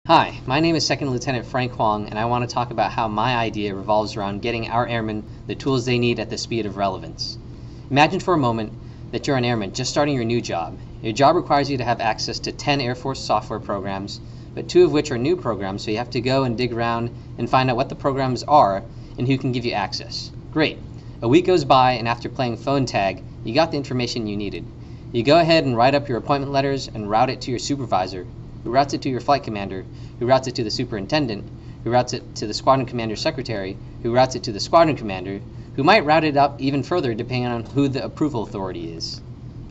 Hi, my name is Second Lieutenant Frank Huang, and I want to talk about how my idea revolves around getting our airmen the tools they need at the speed of relevance. Imagine for a moment that you're an airman just starting your new job. Your job requires you to have access to 10 Air Force software programs, but 2 of which are new programs, so you have to go and dig around and find out what the programs are and who can give you access. Great. A week goes by, and after playing phone tag, you got the information you needed. You go ahead and write up your appointment letters and route it to your supervisor, who routes it to your flight commander, who routes it to the superintendent, who routes it to the squadron commander's secretary, who routes it to the squadron commander, who might route it up even further depending on who the approval authority is.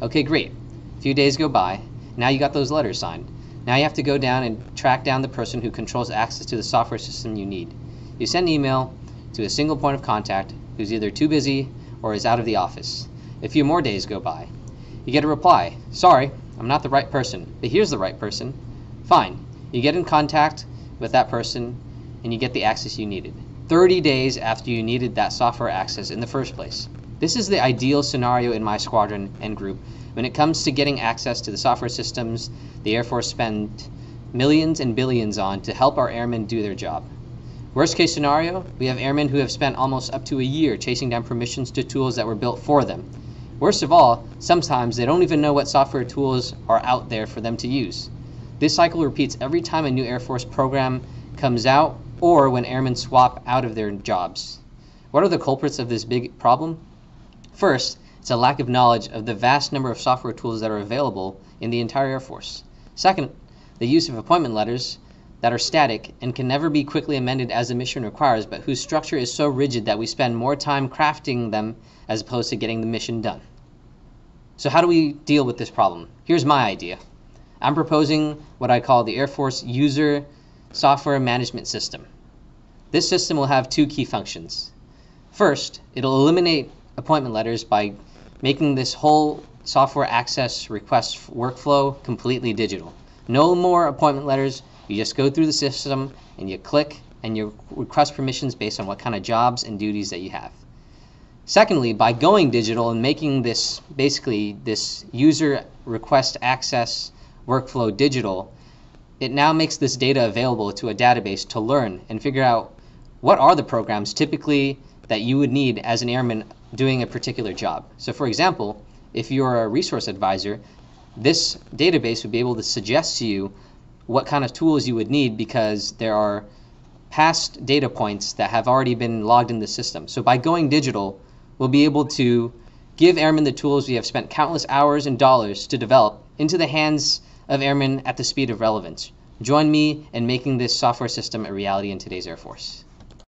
Okay, great. A few days go by. Now you got those letters signed. Now you have to go down and track down the person who controls access to the software system you need. You send an email to a single point of contact who's either too busy or is out of the office. A few more days go by. You get a reply. Sorry, I'm not the right person, but here's the right person. Fine. You get in contact with that person and you get the access you needed 30 days after you needed that software access in the first place. This is the ideal scenario in my squadron and group when it comes to getting access to the software systems the Air Force spend millions and billions on to help our airmen do their job. Worst case scenario, we have airmen who have spent almost up to a year chasing down permissions to tools that were built for them. Worst of all, sometimes they don't even know what software tools are out there for them to use. This cycle repeats every time a new Air Force program comes out or when airmen swap out of their jobs. What are the culprits of this big problem? First, it's a lack of knowledge of the vast number of software tools that are available in the entire Air Force. Second, the use of appointment letters that are static and can never be quickly amended as the mission requires, but whose structure is so rigid that we spend more time crafting them as opposed to getting the mission done. So how do we deal with this problem? Here's my idea. I'm proposing what I call the Air Force User Software Management System. This system will have 2 key functions. First, it'll eliminate appointment letters by making this whole software access request workflow completely digital. No more appointment letters. You just go through the system and you click and you request permissions based on what kind of jobs and duties that you have. Secondly, by going digital and making this basically this user request access workflow digital, it now makes this data available to a database to learn and figure out what are the programs typically that you would need as an airman doing a particular job. So for example, if you're a resource advisor, this database would be able to suggest to you what kind of tools you would need because there are past data points that have already been logged in the system. So by going digital, we'll be able to give airmen the tools we have spent countless hours and dollars to develop into the hands of airmen at the speed of relevance. Join me in making this software system a reality in today's Air Force.